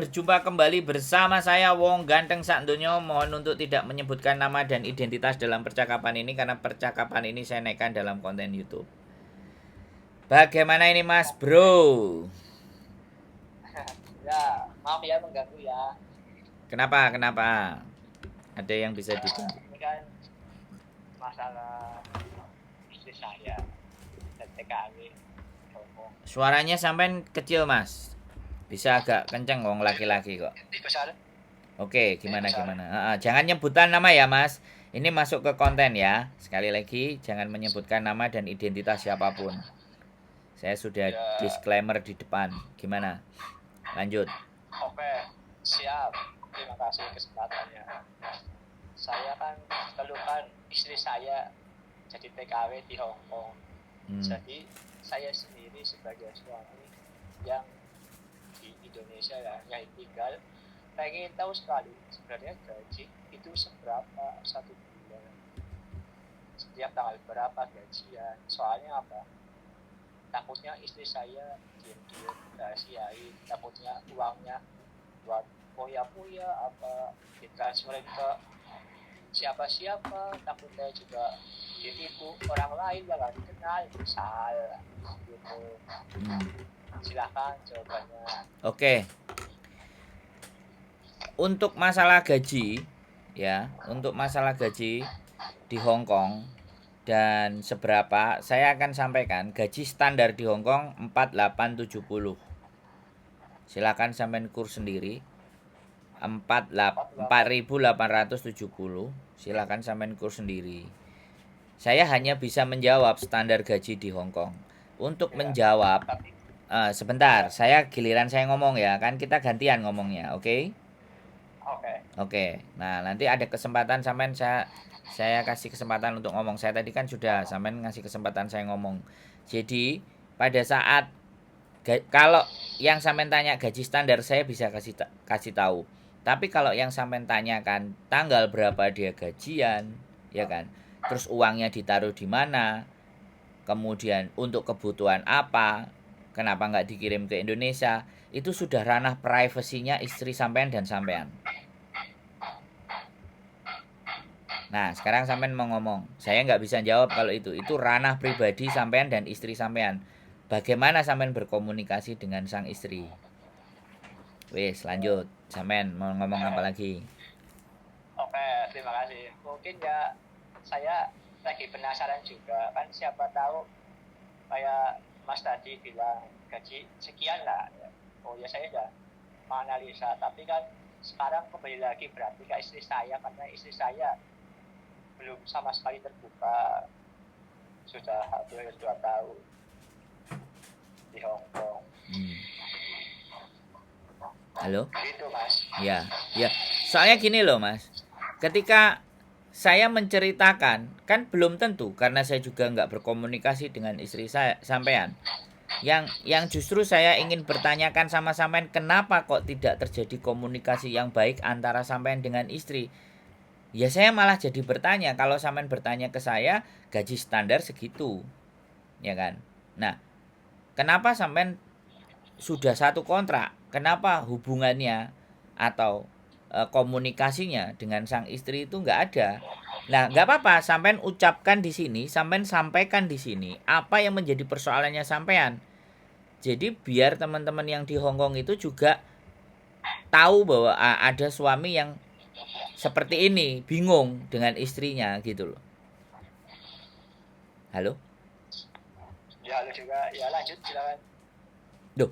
Berjumpa kembali bersama saya Wong Ganteng Sakdonya. Mohon untuk tidak menyebutkan nama dan identitas dalam percakapan ini karena percakapan ini saya naikkan dalam konten YouTube. Bagaimana ini Mas Bro? Ya, maaf ya mengganggu ya. Kenapa? Ada yang bisa dibantu? Ini kan masalah istri saya dan TKW ngomong. Suaranya sampai kecil Mas. Bisa agak kenceng Wong laki-laki kok. Besar. Oke, gimana? Jangan nyebutan nama ya Mas. Ini masuk ke konten ya. Sekali lagi jangan menyebutkan nama dan identitas siapapun. Saya sudah disclaimer di depan. Gimana? Lanjut. Oke, siap. Terima kasih kesempatannya. Saya kan keluhkan istri saya jadi TKW di Hong Kong. Jadi saya sendiri sebagai suami yang di Indonesia ya, yang tinggal, pengen tahu sekali sebenarnya gaji itu seberapa satu bulan, setiap tanggal berapa gajian. Soalnya apa, takutnya istri saya diam-diam rahasiain, takutnya uangnya buat poya-poya apa ditransferin ke siapa-siapa, takutnya juga ditipu orang lain yang nggak dikenal, misal gitu. Silakan jawabannya. Oke. Untuk masalah gaji ya, untuk masalah gaji di Hong Kong dan seberapa, saya akan sampaikan gaji standar di Hong Kong 4870. Silakan sampean kurs sendiri. 4870. Silakan sampean kurs sendiri. Saya hanya bisa menjawab standar gaji di Hong Kong. Untuk menjawab sebentar, saya giliran saya ngomong ya, kan kita gantian ngomongnya, oke? Oke. Nah, nanti ada kesempatan sampean saya kasih kesempatan untuk ngomong. Saya tadi kan sudah sampean ngasih kesempatan saya ngomong. Jadi, pada saat kalau yang sampean tanya gaji standar saya bisa kasih tahu. Tapi kalau yang sampean tanyakan tanggal berapa dia gajian, ya kan? Terus uangnya ditaruh di mana? Kemudian untuk kebutuhan apa? Kenapa nggak dikirim ke Indonesia? Itu sudah ranah privasinya istri sampean dan sampean. Nah, sekarang sampean mau ngomong. Saya nggak bisa jawab kalau itu. Itu ranah pribadi sampean dan istri sampean. Bagaimana sampean berkomunikasi dengan sang istri? Wis, lanjut. Sampean mau ngomong apa lagi? Oke, terima kasih. Mungkin ya saya lagi penasaran juga, kan siapa tahu kayak Mas tadi bilang gaji sekian lah. Oh ya, saya udah menganalisa, tapi kan sekarang kembali lagi berarti ke istri saya, karena istri saya belum sama sekali terbuka, sudah hampir 2 tahun di Hong Kong. Halo? Gitu Mas. Ya. Soalnya gini loh Mas. Ketika saya menceritakan, kan belum tentu karena saya juga nggak berkomunikasi dengan istri saya sampean. Yang justru saya ingin bertanyakan sama sampean, kenapa kok tidak terjadi komunikasi yang baik antara sampean dengan istri? Ya saya malah jadi bertanya, kalau sampean bertanya ke saya, gaji standar segitu. Ya kan? Nah, kenapa sampean sudah satu kontrak, kenapa hubungannya atau komunikasinya dengan sang istri itu nggak ada? Nah, nggak apa-apa, sampean ucapkan di sini, sampean sampaikan di sini apa yang menjadi persoalannya sampean. Jadi biar teman-teman yang di Hongkong itu juga tahu bahwa ada suami yang seperti ini, bingung dengan istrinya gitu loh. Halo? Ya, halo juga. Ya, lanjut silakan. Duh,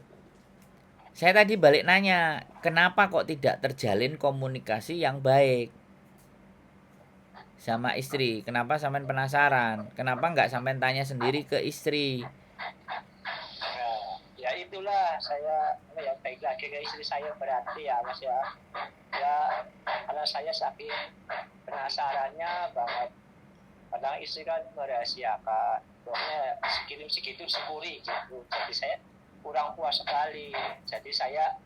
saya tadi balik nanya, kenapa kok tidak terjalin komunikasi yang baik sama istri? Kenapa sampean penasaran? Kenapa nggak sampean tanya sendiri ke istri? Ya itulah saya baik lagi ke istri saya berarti ya Mas ya. Ya, karena saya saking penasarannya banget. Kadang istri kan merahasiakan, pokoknya sekirim segitu sepuri gitu. Jadi saya kurang puas sekali. Jadi saya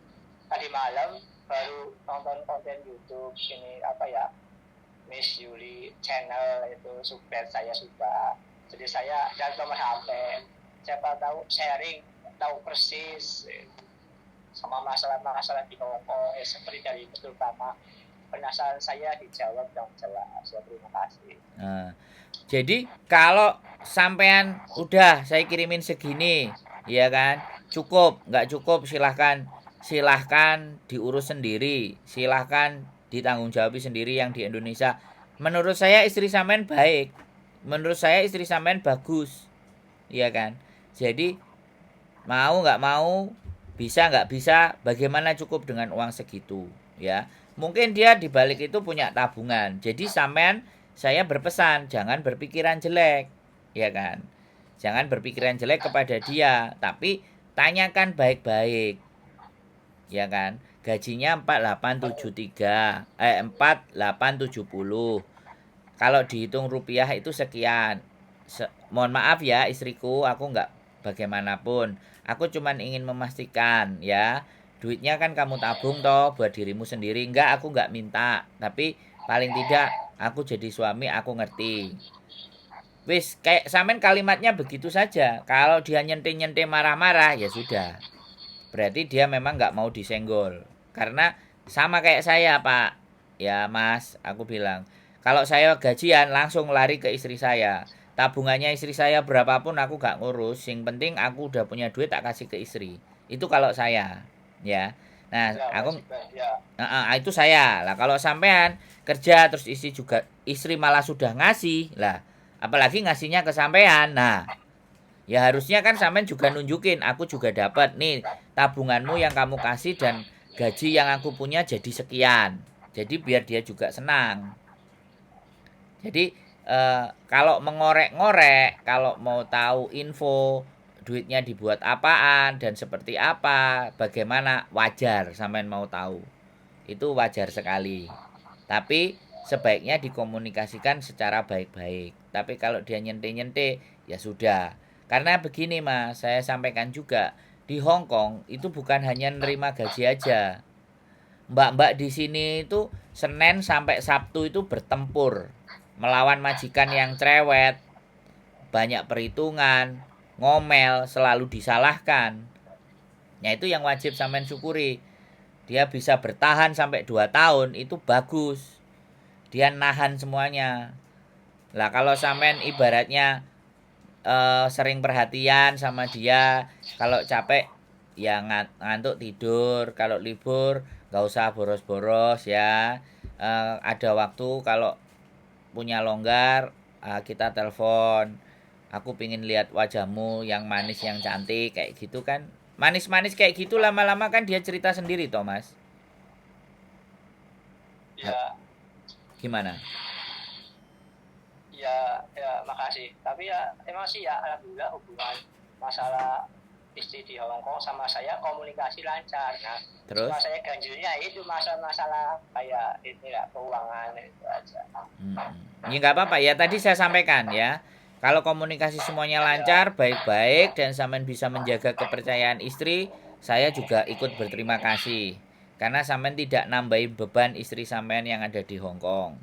tadi malam baru nonton konten YouTube ini apa ya, Miss Yuli channel itu, super saya suka. Jadi saya dan nomor HP, siapa tahu sharing, tahu persis sama masalah-masalah di Hongkong, seperti dari terutama penasaran saya dijawab yang jelas. Ya, terima kasih. Nah, jadi kalau sampean udah saya kirimin segini, ya kan, cukup, nggak cukup silahkan diurus sendiri, silahkan ditanggung jawab sendiri yang di Indonesia. Menurut saya istri sampean baik, menurut saya istri sampean bagus, ya kan. Jadi mau nggak mau, bisa nggak bisa, bagaimana cukup dengan uang segitu, ya. Mungkin dia dibalik itu punya tabungan. Jadi sampean, saya berpesan jangan berpikiran jelek, ya kan. Jangan berpikiran jelek kepada dia, tapi tanyakan baik-baik, ya kan. Gajinya 4873, 4870. Kalau dihitung rupiah itu sekian. Mohon maaf ya istriku, aku nggak bagaimanapun. Aku cuman ingin memastikan ya, duitnya kan kamu tabung toh buat dirimu sendiri. Enggak, aku nggak minta. Tapi paling tidak aku jadi suami, aku ngerti. Wis, kayak sampean kalimatnya begitu saja. Kalau dia nyentil-nyentil marah-marah, ya sudah. Berarti dia memang nggak mau disenggol. Karena sama kayak saya, Pak. Ya, Mas, aku bilang. Kalau saya gajian, langsung lari ke istri saya. Tabungannya istri saya berapapun aku gak ngurus. Yang penting aku udah punya duit tak kasih ke istri. Itu kalau saya. Ya. Nah, Ya, aku ya. itu saya. Lah kalau sampean kerja terus istri malah sudah ngasih. Lah, apalagi ngasihnya ke sampean. Nah, ya harusnya kan sampean juga nunjukin, aku juga dapat nih tabunganmu yang kamu kasih dan gaji yang aku punya jadi sekian. Jadi biar dia juga senang. Jadi kalau mengorek-ngorek, kalau mau tahu info duitnya dibuat apaan dan seperti apa, bagaimana, wajar sampean mau tahu. Itu wajar sekali. Tapi sebaiknya dikomunikasikan secara baik-baik. Tapi kalau dia nyente-nyente, ya sudah. Karena begini Mas, saya sampaikan juga, di Hong Kong itu bukan hanya nerima gaji aja. Mbak-mbak di sini itu Senin sampai Sabtu itu bertempur melawan majikan yang cerewet, banyak perhitungan, ngomel, selalu disalahkan. Ya itu yang wajib sampean syukuri. Dia bisa bertahan sampai 2 tahun itu bagus. Dia nahan semuanya. Lah kalau sampean ibaratnya sering perhatian sama dia, kalau capek ya ngantuk tidur, kalau libur nggak usah boros-boros ya. Ada waktu kalau punya longgar, kita telepon. Aku pingin lihat wajahmu yang manis yang cantik kayak gitu kan. Manis-manis kayak gitu lama-lama kan dia cerita sendiri Thomas. Ya. Gimana? Ya, makasih. Tapi ya emang sih ya alhamdulillah hubungan masalah istri di Hong Kong sama saya komunikasi lancar. Nah, terus cuma saya ganjilnya itu masalah kayak ini lah keuangan itu aja. Ya nggak apa-apa ya, tadi saya sampaikan ya. Kalau komunikasi semuanya lancar, baik-baik dan sampean bisa menjaga kepercayaan istri, saya juga ikut berterima kasih. Karena sampean tidak nambahin beban istri sampean yang ada di Hong Kong.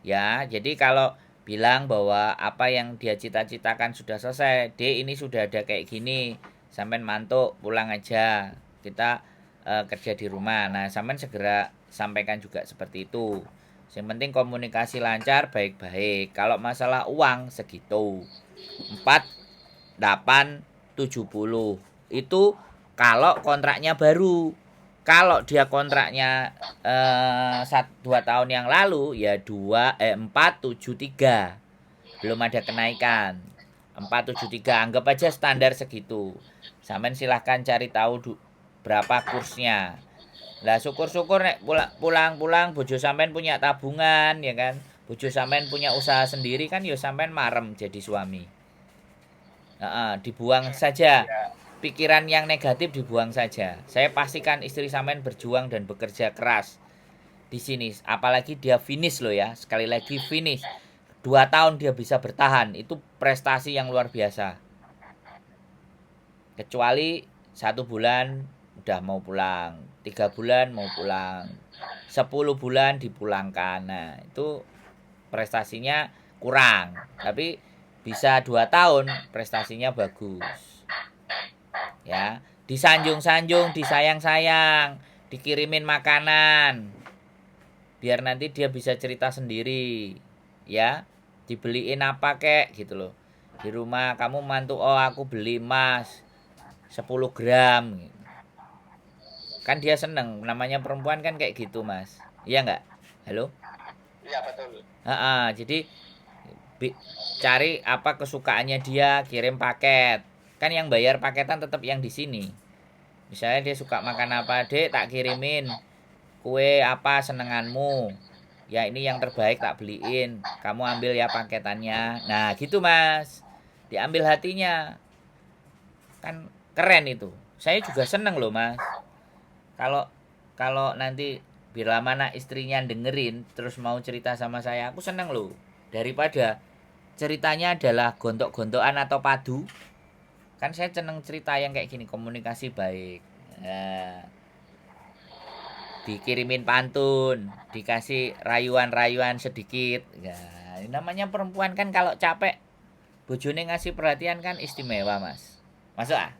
Ya, jadi kalau bilang bahwa apa yang dia cita-citakan sudah selesai, ini sudah ada kayak gini, sampean mantuk pulang aja, kita kerja di rumah. Nah sampean segera sampaikan juga seperti itu. Yang penting komunikasi lancar, baik-baik. Kalau masalah uang segitu 4870 itu kalau kontraknya baru. Kalau dia kontraknya 2 tahun yang lalu ya 473, belum ada kenaikan. 473 anggap aja standar segitu. Sampean silahkan cari tahu berapa kursnya. Lah syukur-syukur nek pulang-pulang bojo sampean punya tabungan ya kan. Bojo sampean punya usaha sendiri kan ya sampean marem jadi suami. Dibuang saja. Pikiran yang negatif dibuang saja. Saya pastikan istri sampean berjuang dan bekerja keras di sini. Apalagi dia finish loh ya. Sekali lagi finish. 2 tahun dia bisa bertahan. Itu prestasi yang luar biasa. Kecuali 1 bulan udah mau pulang, 3 bulan mau pulang, 10 bulan dipulangkan. Nah itu prestasinya kurang. Tapi bisa 2 tahun prestasinya bagus. Ya, disanjung-sanjung, disayang-sayang, dikirimin makanan, biar nanti dia bisa cerita sendiri, ya, dibeliin apa kek gitu loh. Di rumah kamu mantu, oh aku beli emas 10 gram. Kan dia seneng, namanya perempuan kan kayak gitu mas, iya nggak? Halo? Iya betul. Jadi cari apa kesukaannya dia, kirim paket. Kan yang bayar paketan tetap yang di sini. Misalnya dia suka makan apa, dek tak kirimin kue apa senenganmu. Ya ini yang terbaik tak beliin. Kamu ambil ya paketannya. Nah gitu mas. Diambil hatinya. Kan keren itu. Saya juga seneng loh mas. Kalau kalau nanti bila mana istrinya dengerin terus mau cerita sama saya, aku seneng loh. Daripada ceritanya adalah gontok-gontokan atau padu, kan saya seneng cerita yang kayak gini, komunikasi baik. Nah, dikirimin pantun, dikasih rayuan-rayuan sedikit. Nah, ini namanya perempuan kan kalau capek, bojone ngasih perhatian kan istimewa mas. Masuk ah?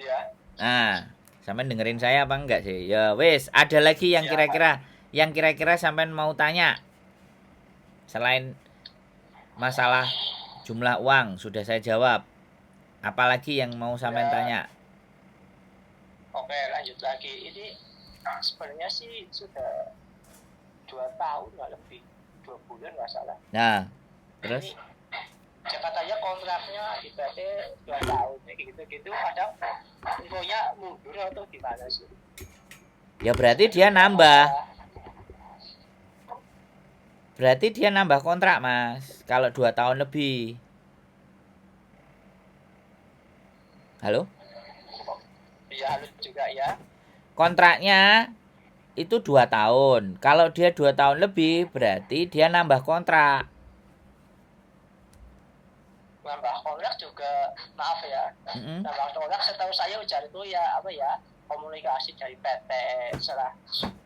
Iya. Nah, sampean dengerin saya apa enggak sih? Ya wes, ada lagi yang Ya, kira-kira sampean mau tanya selain masalah jumlah uang sudah saya jawab. Apalagi yang mau sampean ya. tanya? Oke, lanjut lagi. Ini sebenarnya sih sudah 2 tahun nggak lebih, 2 bulan nggak salah. Nah, Ini terus? katanya kontraknya ibaratnya 2 tahun, gitu-gitu. Kadang infonya mundur atau gimana sih? Ya berarti dia nambah. Berarti dia nambah kontrak mas. Kalau 2 tahun lebih. Halo? Iya, halus juga ya. Kontraknya itu 2 tahun. Kalau dia 2 tahun lebih berarti dia nambah kontrak. Nambah kontrak juga, maaf ya. Mm-mm. Nambah kontrak setahu saya ujar itu ya apa ya, komunikasi dari PT setelah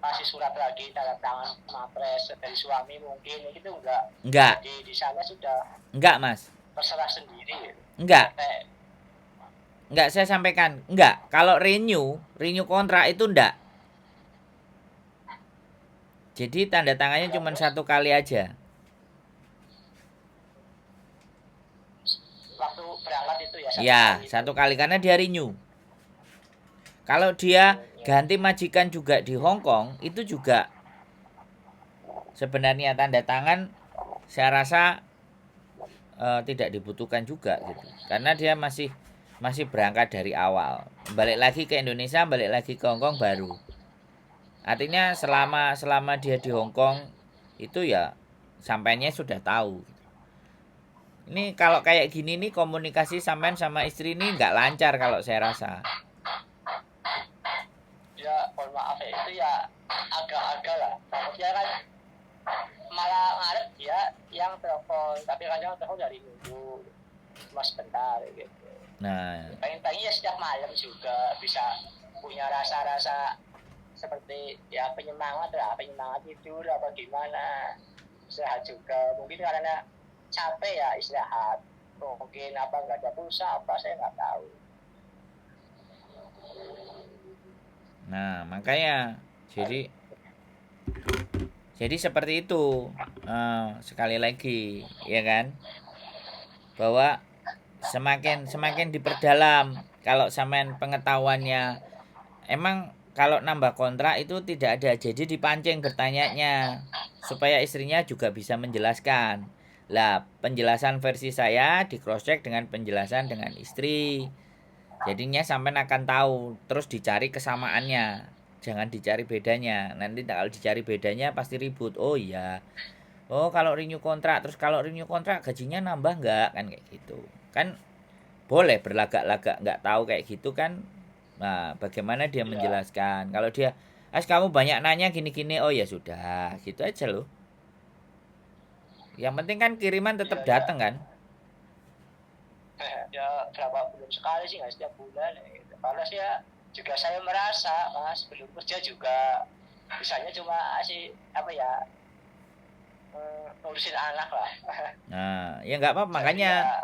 kasih surat lagi tanda tangan mapres dari suami mungkin gitu Enggak. jadi di sana sudah Enggak mas. terserah sendiri Enggak. PT. Enggak saya sampaikan. Enggak. Kalau renew kontrak itu enggak. Jadi tanda tangannya cuma Terus 1 kali aja. waktu berangkat itu ya Ya, kali 1 kali karena dia renew. Kalau dia ganti majikan juga di Hong Kong, itu juga sebenarnya tanda tangan saya rasa tidak dibutuhkan juga gitu. Karena dia masih berangkat dari awal. Balik lagi ke Indonesia, balik lagi ke Hong Kong baru. Artinya selama dia di Hong Kong itu ya sampainya sudah tahu. Ini kalau kayak gini nih komunikasi sampean sama istri ini nggak lancar kalau saya rasa. ya, mohon maaf ya, itu ya agak-agak lah takutnya kan malah ngarep dia yang telepon, tapi kadang telepon dari nunggu cuma sebentar gitu. Nah, Pengen-pengen ya setiap malam juga bisa punya rasa-rasa seperti ya penyemangat tidur apa gimana, sehat juga mungkin karena capek ya istirahat, mungkin apa nggak ada pulsa apa saya nggak tahu. nah makanya jadi seperti itu. Sekali lagi, ya kan? Bahwa semakin diperdalam kalau sampean pengetahuannya emang kalau nambah kontrak itu tidak ada, jadi dipancing bertanyanya supaya istrinya juga bisa menjelaskan. Lah penjelasan versi saya di cross check dengan penjelasan dengan istri, jadinya sampean akan tahu, terus dicari kesamaannya, jangan dicari bedanya. Nanti kalau dicari bedanya pasti ribut. Oh iya, oh kalau renew kontrak, terus kalau renew kontrak gajinya nambah nggak, kan kayak gitu kan. Boleh berlagak-lagak nggak tahu kayak gitu kan. Nah bagaimana dia Ya, menjelaskan, kalau dia kamu banyak nanya gini-gini, oh ya sudah gitu aja loh. Yang penting kan kiriman tetap ya, datang kan. ya berapa bulan sekali sih, nggak setiap bulan gitu. Karena saya juga saya merasa mas belum kerja juga bisanya cuma sih apa ya, ngurusin anak lah. Nah ya nggak apa-apa, Jadi makanya ya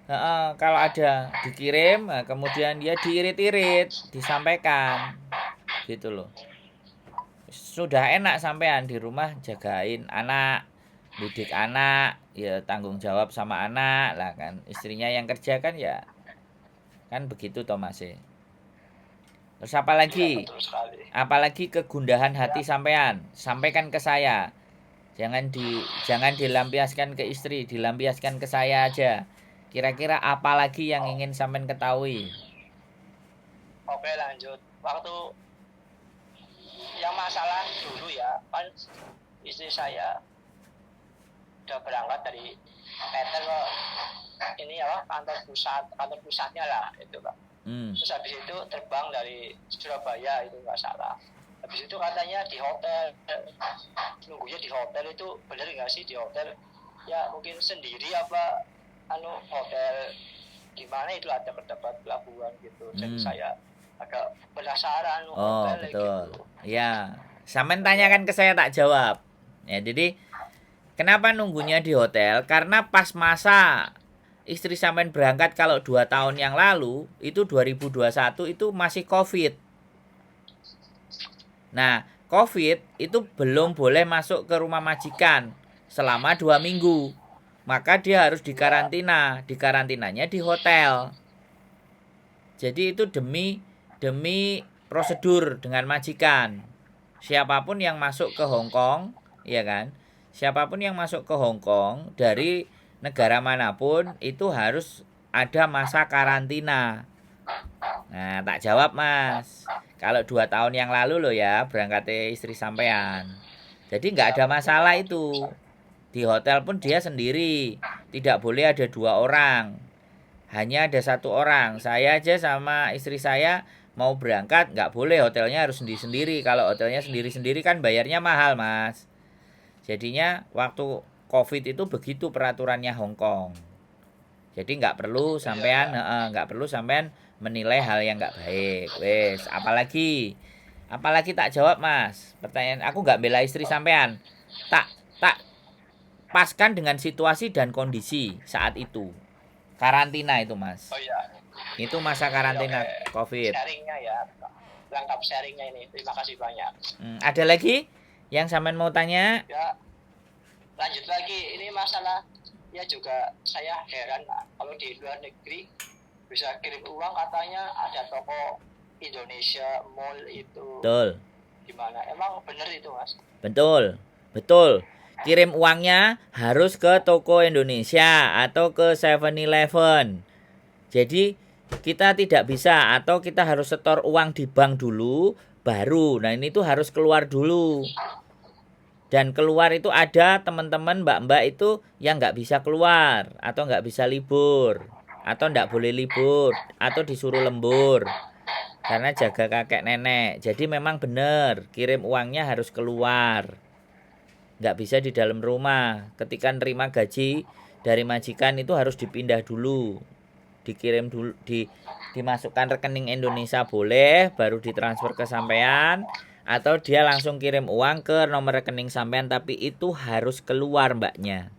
Kalau ada dikirim, kemudian dia diirit-irit, disampaikan, gitu loh. Sudah enak sampean di rumah jagain anak, didik anak, ya tanggung jawab sama anak lah kan. Istrinya yang kerja kan ya kan begitu toh Mas. Terus Iya, apalagi? betul sekali. Apalagi kegundahan Ya, hati sampean, sampaikan ke saya. Jangan dilampiaskan ke istri, dilampiaskan ke saya aja. Kira-kira apa lagi yang ingin sampean ketahui? oke lanjut. Waktu yang masalah dulu ya, kan istri saya udah berangkat dari PT ke ini ya kantor pusatnya lah itu Pak. Terus habis itu terbang dari Surabaya itu nggak salah. Habis itu katanya di hotel, nunggunya di hotel itu bener nggak sih di hotel? Ya mungkin sendiri apa hotel gimana itu ada terdapat pelabuhan gitu. Jadi saya agak penasaran hotel Betul. gitu. Ya, sampean tanyakan ke saya tak jawab. Ya, jadi kenapa nunggunya di hotel? Karena pas masa istri sampean berangkat kalau 2 tahun yang lalu, itu 2021 itu masih Covid. Nah, Covid itu belum boleh masuk ke rumah majikan selama 2 minggu. Maka dia harus dikarantina. Dikarantinanya di hotel. Jadi itu demi prosedur dengan majikan. Siapapun yang masuk ke Hong Kong, ya kan? Siapapun yang masuk ke Hong Kong dari negara manapun itu harus ada masa karantina. Nah, tak jawab Mas. Kalau 2 tahun yang lalu loh ya berangkatnya istri sampean. Jadi nggak ada masalah itu. Di hotel pun dia sendiri. Tidak boleh ada 2 orang. Hanya ada 1 orang. Saya aja sama istri saya mau berangkat nggak boleh, hotelnya harus sendiri-sendiri. Kalau hotelnya sendiri-sendiri kan bayarnya mahal Mas. Jadinya waktu Covid itu begitu peraturannya Hong Kong. Jadi nggak perlu sampean menilai hal yang nggak baik. Wes, apalagi tak jawab Mas. Pertanyaan aku nggak bela istri sampean. Tak paskan dengan situasi dan kondisi saat itu. Karantina itu Mas. Oh iya. Itu masa karantina Covid. Sharingnya ya, lengkap sharingnya ini. Terima kasih banyak. Ada lagi yang sampean mau tanya? Ya, lanjut lagi. Ini masalah ya juga saya heran Pak. Kalau di luar negeri bisa kirim uang katanya ada toko Indonesia Mall itu. Betul. Gimana? Emang bener itu Mas? Betul. Kirim uangnya harus ke toko Indonesia atau ke 7-Eleven. Jadi kita tidak bisa atau kita harus setor uang di bank dulu baru. Nah, ini tuh harus keluar dulu. Dan keluar itu ada teman-teman mbak-mbak itu yang nggak bisa keluar atau nggak bisa libur atau nggak boleh libur atau disuruh lembur karena jaga kakek nenek. Jadi memang benar kirim uangnya harus keluar, nggak bisa di dalam rumah. Ketika nerima gaji dari majikan itu harus dipindah dulu, dikirim dulu, dimasukkan rekening Indonesia boleh, baru ditransfer ke sampean, atau dia langsung kirim uang ke nomor rekening sampean, tapi itu harus keluar mbaknya,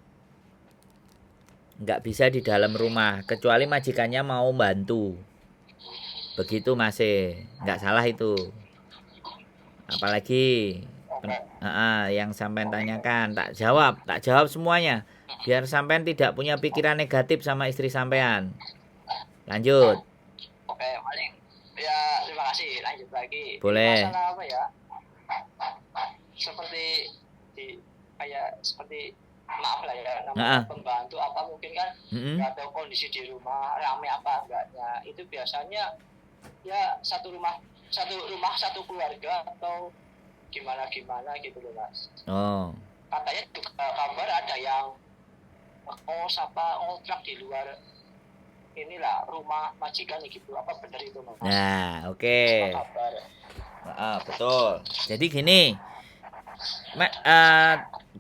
nggak bisa di dalam rumah kecuali majikannya mau bantu. Begitu Mas, nggak salah itu. Apalagi yang sampean tanyakan tak jawab semuanya biar sampean tidak punya pikiran negatif sama istri sampean. Lanjut. Oke, paling ya terima kasih. Lanjut lagi. Boleh. Masalah apa ya? Seperti maaf lah ya namanya pembantu apa mungkin kan nggak tahu kondisi di rumah ramai apa enggaknya. Itu biasanya ya satu rumah satu keluarga atau gimana gitu loh Mas. Katanya juga kabar ada yang ngontrak di luar inilah rumah majikan gitu, apa benar itu Mas? Nah, oke. Betul. Jadi gini,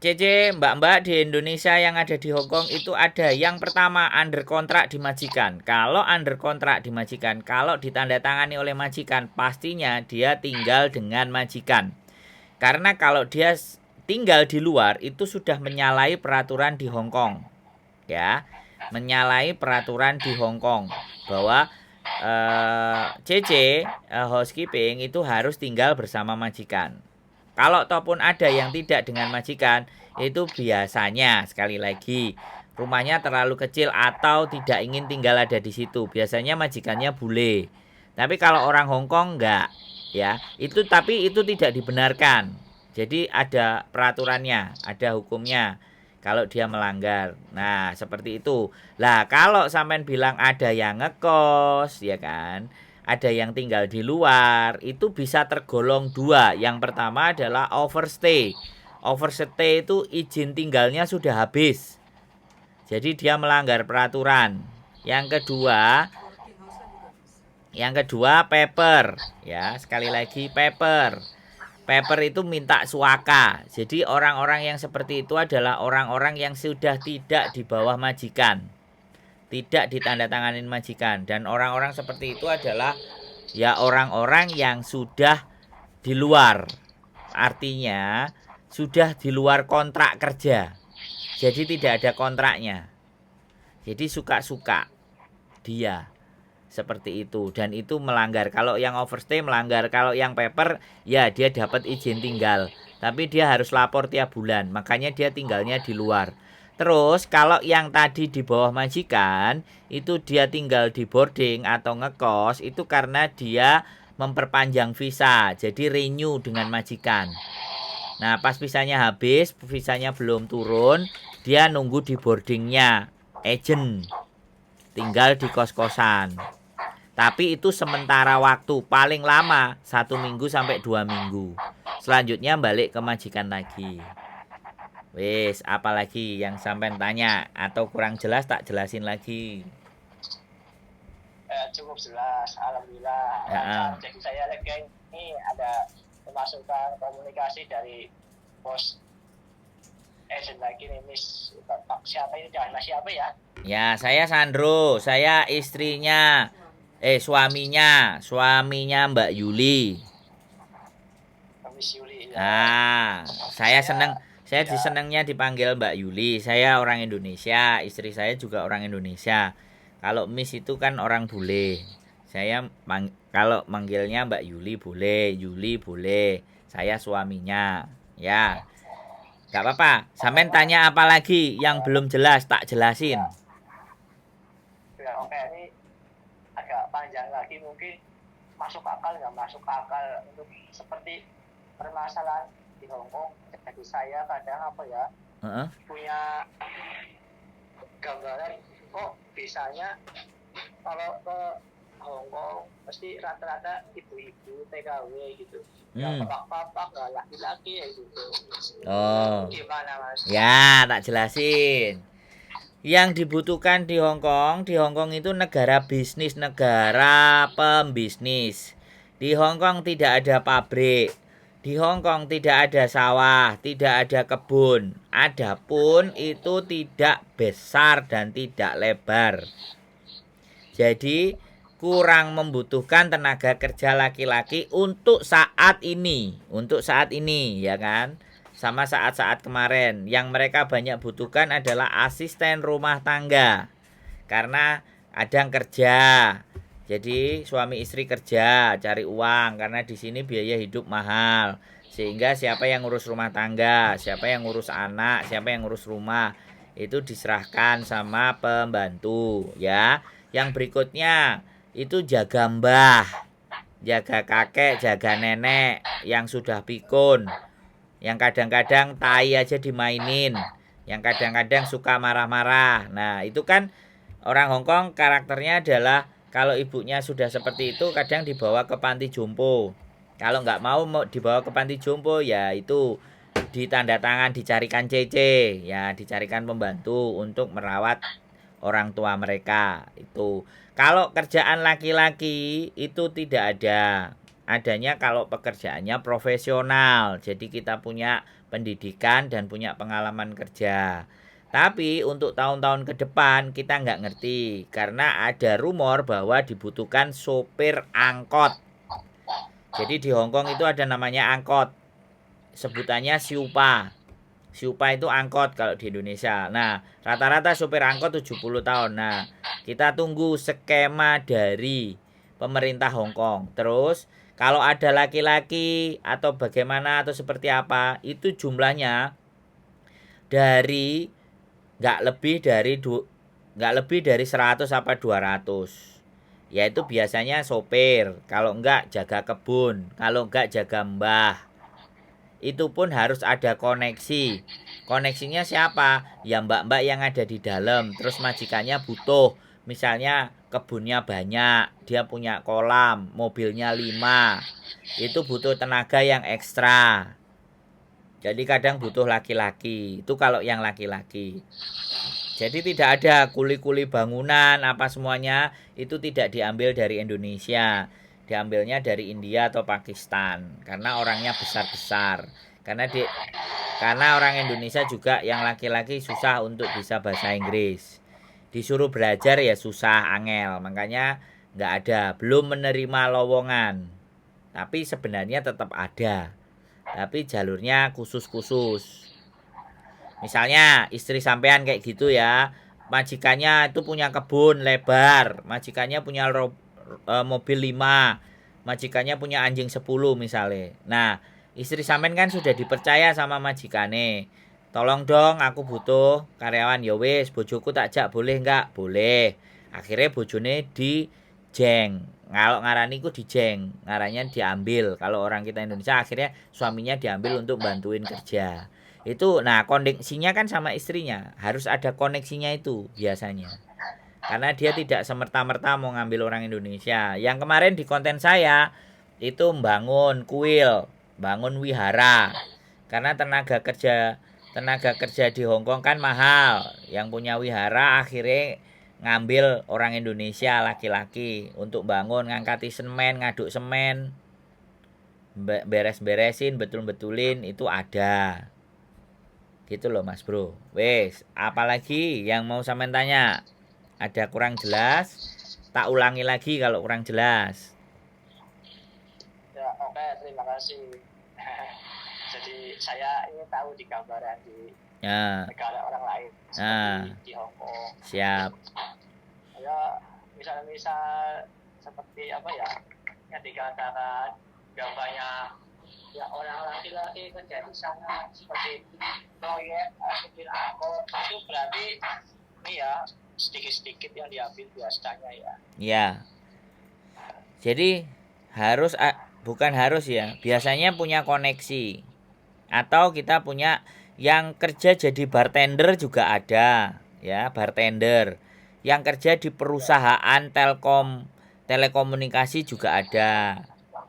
Cece, mbak-mbak di Indonesia yang ada di Hong Kong itu ada yang pertama under kontrak di majikan. Kalau under kontrak di majikan, kalau ditandatangani oleh majikan, pastinya dia tinggal dengan majikan. Karena kalau dia tinggal di luar itu sudah menyalahi peraturan di Hong Kong. Ya. menyalahi peraturan di Hong Kong bahwa CC housekeeping itu harus tinggal bersama majikan. Kalau ataupun ada yang tidak dengan majikan, itu biasanya sekali lagi rumahnya terlalu kecil atau tidak ingin tinggal ada di situ. Biasanya majikannya bule. Tapi kalau orang Hong Kong enggak, ya. Tapi itu tidak dibenarkan. Jadi ada peraturannya, ada hukumnya kalau dia melanggar. Nah, seperti itu. Lah, kalau sampean bilang ada yang ngekos, ya kan? Ada yang tinggal di luar, itu bisa tergolong dua. Yang pertama adalah overstay. Overstay itu izin tinggalnya sudah habis. Jadi dia melanggar peraturan. Yang kedua paper, ya, sekali lagi paper. Paper itu minta suaka. Jadi orang-orang yang seperti itu adalah orang-orang yang sudah tidak di bawah majikan, tidak ditandatanganin majikan. Dan orang-orang seperti itu adalah ya orang-orang yang sudah di luar, artinya sudah di luar kontrak kerja. Jadi tidak ada kontraknya. Jadi suka-suka dia seperti itu, dan itu melanggar. Kalau yang overstay melanggar. Kalau yang paper ya dia dapat izin tinggal, tapi dia harus lapor tiap bulan, makanya dia tinggalnya di luar. Terus kalau yang tadi di bawah majikan itu dia tinggal di boarding atau ngekos, itu karena dia memperpanjang visa, jadi renew dengan majikan. Nah, pas visanya habis, visanya belum turun, dia nunggu di boardingnya agent, tinggal di kos-kosan. Tapi itu sementara waktu, paling lama 1 minggu sampai 2 minggu. Selanjutnya balik ke majikan lagi. Wis, apalagi yang sampean tanya atau kurang jelas tak jelasin lagi? Cukup jelas, alhamdulillah. Jadi saya lega ini ada pemasukan komunikasi dari bos agent lagi nih, Miss. Pak siapa ini? Jangan Mas siapa ya? Ya, saya Sandro, saya istrinya suaminya Mbak Yuli. Miss Yuli. Ah, saya disenangnya dipanggil Mbak Yuli. Saya orang Indonesia, istri saya juga orang Indonesia. Kalau Miss itu kan orang bule. Saya kalau manggilnya Mbak Yuli boleh. Saya suaminya. Ya. Gak apa-apa. Sampean tanya apa lagi yang belum jelas tak jelasin. Ya, oke, ini agak panjang lagi, mungkin masuk akal nggak masuk akal untuk seperti permasalahan di Hong Kong. Jadi saya kadang punya gambaran kok bisanya kalau ke Hong Kong pasti rata-rata ibu-ibu TKW gitu, yang papak-papak nggak laki-laki ya gitu. Gimana Mas? Ya, tak jelasin. Yang dibutuhkan di Hong Kong itu negara bisnis, negara pembisnis. Di Hong Kong tidak ada pabrik. Di Hong Kong tidak ada sawah, tidak ada kebun. Adapun itu tidak besar dan tidak lebar. Jadi kurang membutuhkan tenaga kerja laki-laki untuk saat ini, ya kan? Sama saat-saat kemarin, yang mereka banyak butuhkan adalah asisten rumah tangga. Karena ada kerja. Jadi suami istri kerja, cari uang, karena di sini biaya hidup mahal. Sehingga siapa yang ngurus rumah tangga, siapa yang ngurus anak, siapa yang ngurus rumah, itu diserahkan sama pembantu, ya. Yang berikutnya itu jaga mbah, jaga kakek, jaga nenek yang sudah pikun, yang kadang-kadang tai aja dimainin, yang kadang-kadang suka marah-marah. Nah, itu kan orang Hong Kong karakternya adalah kalau ibunya sudah seperti itu kadang dibawa ke panti jompo. Kalau nggak mau dibawa ke panti jompo, ya itu ditanda tangan, dicarikan CC, ya dicarikan pembantu untuk merawat orang tua mereka. Itu kalau kerjaan laki-laki itu tidak ada. Adanya kalau pekerjaannya profesional. Jadi kita punya pendidikan dan punya pengalaman kerja. Tapi untuk tahun-tahun ke depan kita nggak ngerti. Karena ada rumor bahwa dibutuhkan sopir angkot. Jadi di Hong Kong itu ada namanya angkot. Sebutannya siupa. Siupa itu angkot kalau di Indonesia. Nah, rata-rata supir angkot 70 tahun. Nah, kita tunggu skema dari pemerintah Hong Kong. Terus, kalau ada laki-laki atau bagaimana atau seperti apa, itu jumlahnya dari nggak lebih dari nggak lebih dari 100 apa 200. Yaitu biasanya sopir, kalau enggak jaga kebun, kalau enggak jaga mbah. Itu pun harus ada koneksi. Koneksinya siapa? Ya mbak-mbak yang ada di dalam. Terus majikannya butuh, misalnya kebunnya banyak, dia punya kolam, mobilnya 5. Itu butuh tenaga yang ekstra. Jadi kadang butuh laki-laki. Itu kalau yang laki-laki. Jadi tidak ada kuli-kuli bangunan apa semuanya itu tidak diambil dari Indonesia. Diambilnya dari India atau Pakistan karena orangnya besar-besar. Karena orang Indonesia juga yang laki-laki susah untuk bisa bahasa Inggris. Disuruh belajar ya susah, angel. Makanya nggak ada, belum menerima lowongan. Tapi sebenarnya tetap ada. Tapi jalurnya khusus-khusus. Misalnya istri sampean kayak gitu ya, majikannya itu punya kebun lebar, majikannya punya mobil 5, majikannya punya anjing 10 misalnya. Nah, istri sampean kan sudah dipercaya sama majikane. Tolong dong aku butuh karyawan, ya wis bojoku tak jak boleh enggak? Boleh. Akhirnya bojone dijeng. Kalau ngarani ku dijeng, ngarannya diambil. Kalau orang kita Indonesia akhirnya suaminya diambil untuk bantuin kerja. Itu nah koneksinya kan sama istrinya, harus ada koneksinya itu biasanya. Karena dia tidak semerta-merta mau ngambil orang Indonesia. Yang kemarin di konten saya itu membangun kuil, bangun wihara. Karena tenaga kerja di Hong Kong kan mahal. Yang punya wihara akhirnya ngambil orang Indonesia laki-laki untuk bangun, ngangkati semen, ngaduk semen, beres-beresin, betul-betulin itu ada. Gitu loh Mas Bro. Wes, apalagi yang mau sampean tanya? Ada kurang jelas? Tak ulangi lagi kalau kurang jelas. Ya, oke, terima kasih. Jadi saya ingin tahu di gambaran di Ya. negara orang lain Nah, seperti di Hong Kong. siap. Ya, misal seperti apa ya yang dikatakan gambarnya ya orang laki-laki kerja di sana seperti proyek supir angkot itu berarti ini ya sedikit-sedikit yang diambil biasanya ya. Ya. Jadi harus bukan harus ya. Biasanya punya koneksi. Atau kita punya yang kerja jadi bartender juga ada, ya, bartender. Yang kerja di perusahaan telekomunikasi juga ada.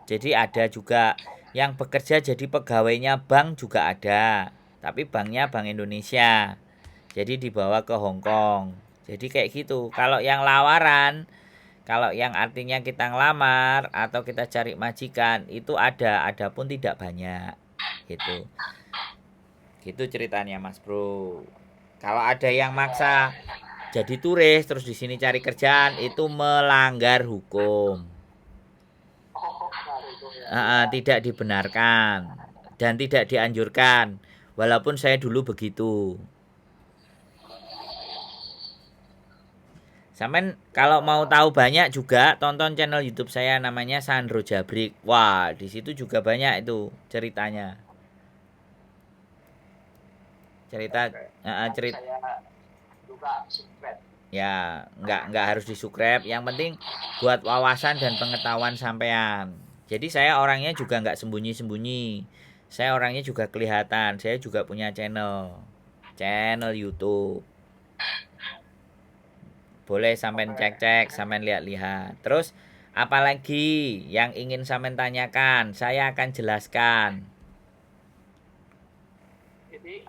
Jadi ada juga yang bekerja jadi pegawainya bank juga ada. Tapi banknya Bank Indonesia. Jadi dibawa ke Hong Kong. Jadi kayak gitu. Kalau yang lamaran, kalau yang artinya kita ngelamar atau kita cari majikan itu ada pun tidak banyak. Gitu. Gitu ceritanya Mas Bro. Kalau ada yang maksa jadi turis terus di sini cari kerjaan itu melanggar hukum. Tidak dibenarkan dan tidak dianjurkan. Walaupun saya dulu begitu. Sampai kalau mau tahu banyak juga tonton channel YouTube saya namanya Sandro Jabrik. Wah, di situ juga banyak itu ceritanya. Cerita. Saya juga subscribe. Ya, nggak harus di-subscribe. Yang penting buat wawasan dan pengetahuan sampean. Jadi saya orangnya juga nggak sembunyi-sembunyi. Saya orangnya juga kelihatan. Saya juga punya channel YouTube. Boleh sampean cek-cek, sampean lihat-lihat. Terus apalagi yang ingin sampean tanyakan, saya akan jelaskan. Jadi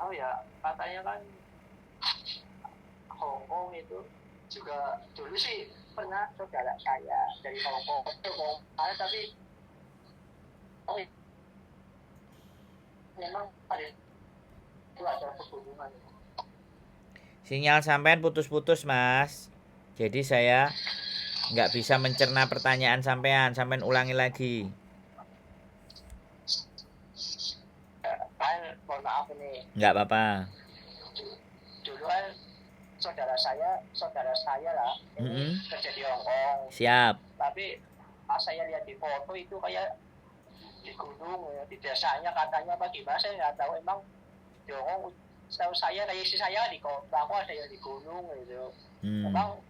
katanya kan Hong Kong itu juga dulu sih pernah saudara saya dari Hong Kong tapi memang ada hubungan. Sinyal sampean putus-putus Mas. Jadi saya nggak bisa mencerna pertanyaan sampean ulangi lagi. Mohon maaf ini Nggak apa-apa. Dulu kan saudara saya lah ini kerja di Hong Kong. Siap. Tapi pas saya lihat di foto itu kayak di gunung ya, di desanya katanya apa gimana saya nggak tahu. Emang di Hong Kong setahu saya kayak istri saya di kota, aku ada yang di gunung gitu. Emang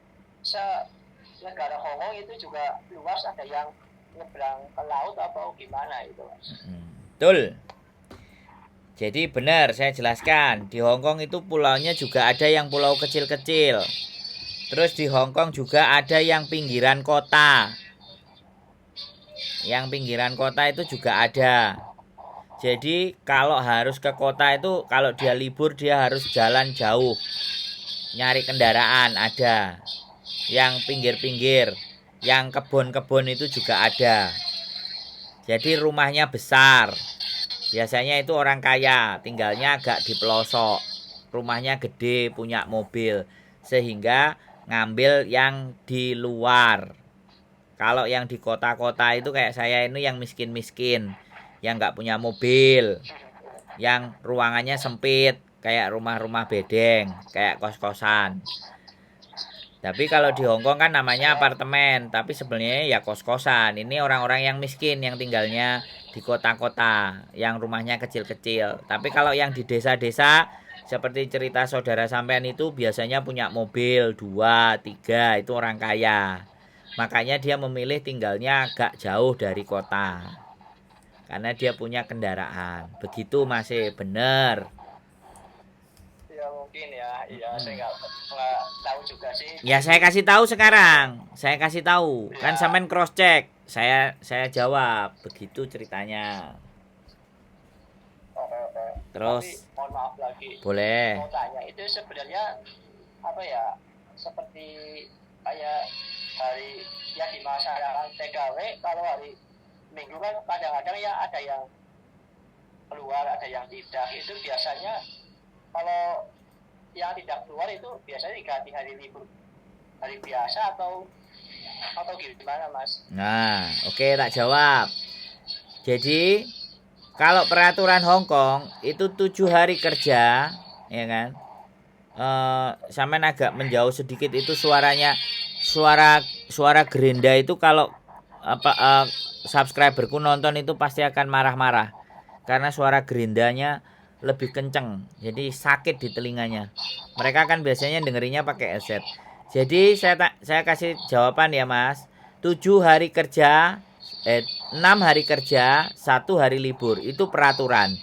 negara Hong Kong itu juga luas, ada yang nyebrang ke laut atau gimana itu, Mas? Betul. Jadi benar saya jelaskan, di Hong Kong itu pulaunya juga ada yang pulau kecil-kecil. Terus di Hong Kong juga ada yang pinggiran kota. Yang pinggiran kota itu juga ada. Jadi kalau harus ke kota itu, kalau dia libur dia harus jalan jauh. Nyari kendaraan ada. Yang pinggir-pinggir, yang kebun-kebun itu juga ada. Jadi rumahnya besar. Biasanya itu orang kaya, tinggalnya agak di pelosok. Rumahnya gede, punya mobil. Sehingga ngambil yang di luar. Kalau yang di kota-kota itu kayak saya ini yang miskin-miskin, yang nggak punya mobil, yang ruangannya sempit, kayak rumah-rumah bedeng, kayak kos-kosan. Tapi kalau di Hong Kong kan namanya apartemen, tapi sebenarnya ya kos-kosan. Ini orang-orang yang miskin yang tinggalnya di kota-kota, yang rumahnya kecil-kecil. Tapi kalau yang di desa-desa, seperti cerita saudara sampean itu biasanya punya mobil 2, 3, itu orang kaya. Makanya dia memilih tinggalnya agak jauh dari kota. Karena dia punya kendaraan. Begitu masih benar. Ya mungkin ya, saya nggak tahu juga sih. Ya saya kasih tahu sekarang. Saya kasih tahu. Ya. Kan sampean cross check. Saya jawab. Begitu ceritanya. Terus. Tapi, mohon maaf lagi. Boleh. Mau tanya itu sebenarnya apa ya? Seperti kayak hari ya di masyarakat TKW, kalau hari Minggu kan kadang-kadang ya ada yang keluar, ada yang tidak. Itu biasanya kalau yang tidak keluar itu biasanya diganti hari libur, hari biasa atau gimana, Mas? Nah, oke, tak jawab. Jadi kalau peraturan Hong Kong itu 7 hari kerja, ya kan? Sampean agak menjauh sedikit itu suaranya, suara gerinda itu kalau subscriberku nonton itu pasti akan marah-marah karena suara gerindanya lebih kenceng, jadi sakit di telinganya. Mereka kan biasanya dengerinnya pakai headset. Jadi saya kasih jawaban ya Mas. 7 hari kerja, 6 hari kerja, 1 hari libur, itu peraturan.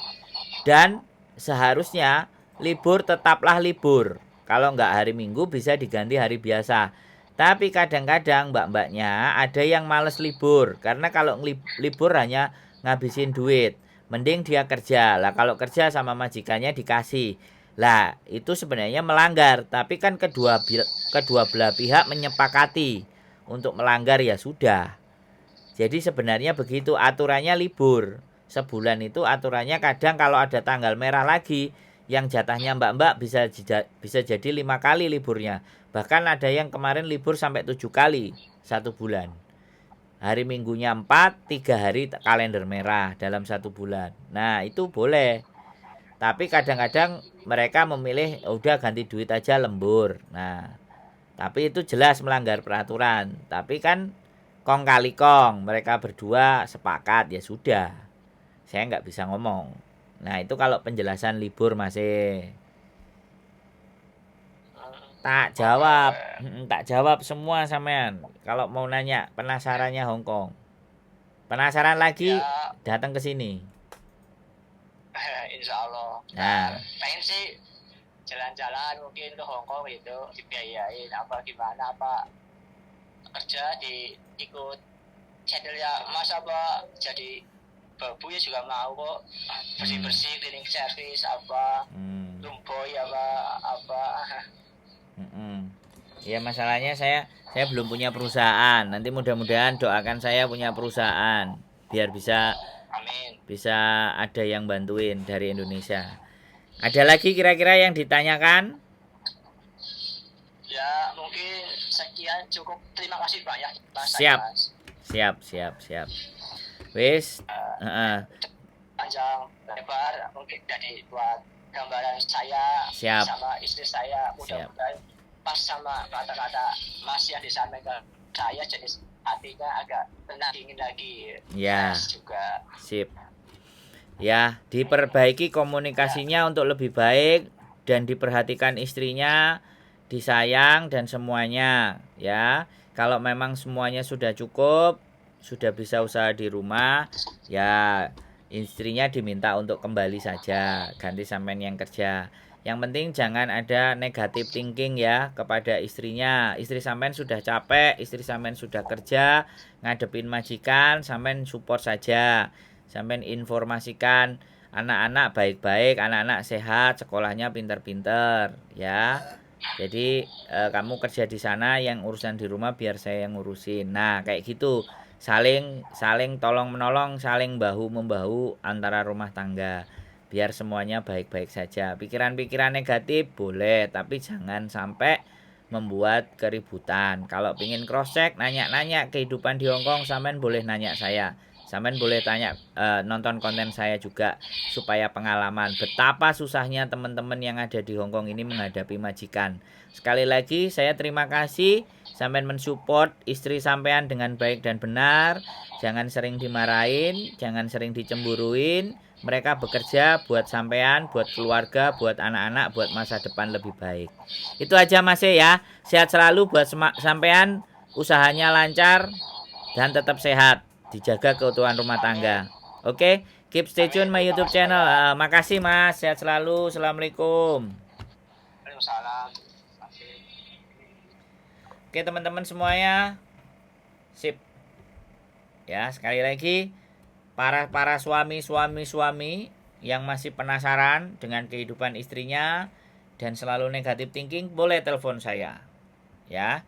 Dan seharusnya libur tetaplah libur. Kalau nggak hari Minggu bisa diganti hari biasa. Tapi kadang-kadang mbak-mbaknya ada yang males libur. Karena kalau libur hanya ngabisin duit. Mending dia kerja. Lah kalau kerja sama majikannya dikasih. Lah itu sebenarnya melanggar. Tapi kan kedua belah pihak menyepakati untuk melanggar ya sudah. Jadi sebenarnya begitu aturannya libur. Sebulan itu aturannya kadang kalau ada tanggal merah lagi, yang jatahnya mbak-mbak bisa jadi 5 kali liburnya. Bahkan ada yang kemarin libur sampai 7 kali 1 bulan. Hari Minggunya 4, 3 hari kalender merah dalam 1 bulan. Nah itu boleh. Tapi kadang-kadang mereka memilih udah ganti duit aja lembur. Nah tapi itu jelas melanggar peraturan. Tapi kan kong kali kong, mereka berdua sepakat ya sudah. Saya nggak bisa ngomong. Nah itu kalau penjelasan libur masih. Tak jawab semua sampean. Kalau mau nanya penasarannya Hong Kong. Penasaran lagi ya, datang ke sini. Insya Allah. Nah, pengen sih jalan-jalan mungkin ke Hong Kong itu dibiayain apa gimana, apa kerja ikut channelnya Mas apa jadi babu ya juga mau kok, bersih-bersih, cleaning service apa, lumboy apa. Ya masalahnya saya belum punya perusahaan. Nanti mudah-mudahan doakan saya punya perusahaan biar bisa Amin. Bisa ada yang bantuin dari Indonesia. Ada lagi kira-kira yang ditanyakan? Ya mungkin sekian cukup. Terima kasih banyak Mas. Siap. Wis, panjang lebar mungkin jadi buat gambaran saya Siap. sama istri saya, mudah-mudahan pas sama kata-kata Mas yang disampaikan saya, jadi hatinya agak tenang dingin lagi. Ya. Mas juga. Sip. Ya, diperbaiki komunikasinya untuk lebih baik dan diperhatikan istrinya, disayang dan semuanya, ya. Kalau memang semuanya sudah cukup, sudah bisa usaha di rumah, ya istrinya diminta untuk kembali saja, ganti sampean yang kerja. Yang penting jangan ada negatif thinking ya kepada istrinya. Istri sampean sudah capek, istri sampean sudah kerja, ngadepin majikan, sampean support saja. Sampean informasikan anak-anak baik-baik, anak-anak sehat, sekolahnya pinter-pinter, ya. Jadi kamu kerja di sana, yang urusan di rumah biar saya yang ngurusin. Nah, kayak gitu. Saling tolong menolong, saling bahu membahu antara rumah tangga. Biar semuanya baik-baik saja. Pikiran-pikiran negatif boleh, tapi jangan sampai membuat keributan. Kalau pingin cross check, nanya-nanya kehidupan di Hongkong, sampean boleh nanya saya. Sampean boleh tanya, nonton konten saya juga, supaya pengalaman betapa susahnya teman-teman yang ada di Hongkong ini menghadapi majikan. Sekali lagi saya terima kasih sampean mensupport istri sampean dengan baik dan benar. Jangan sering dimarahin, jangan sering dicemburuin. Mereka bekerja buat sampean, buat keluarga, buat anak-anak, buat masa depan lebih baik. Itu aja Mas ya. Sehat selalu buat sampean, usahanya lancar dan tetap sehat. Dijaga keutuhan rumah tangga. Oke, keep stay tune my YouTube channel. Makasih Mas, sehat selalu. Assalamualaikum. Waalaikumsalam. Oke teman-teman semuanya, sip. Ya sekali lagi, para suami yang masih penasaran dengan kehidupan istrinya dan selalu negatif thinking, boleh telepon saya. Ya,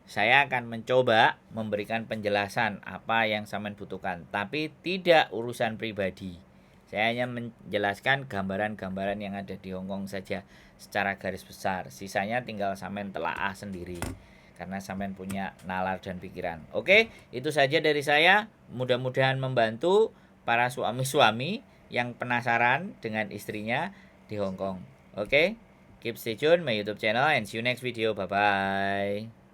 saya akan mencoba memberikan penjelasan apa yang sampean butuhkan, tapi tidak urusan pribadi. Saya hanya menjelaskan gambaran-gambaran yang ada di Hongkong saja secara garis besar. Sisanya tinggal sampean telaah sendiri karena sampean punya nalar dan pikiran. Oke, itu saja dari saya. Mudah-mudahan membantu para suami-suami yang penasaran dengan istrinya di Hongkong. Oke, keep stay tune my YouTube channel and see you next video. Bye bye.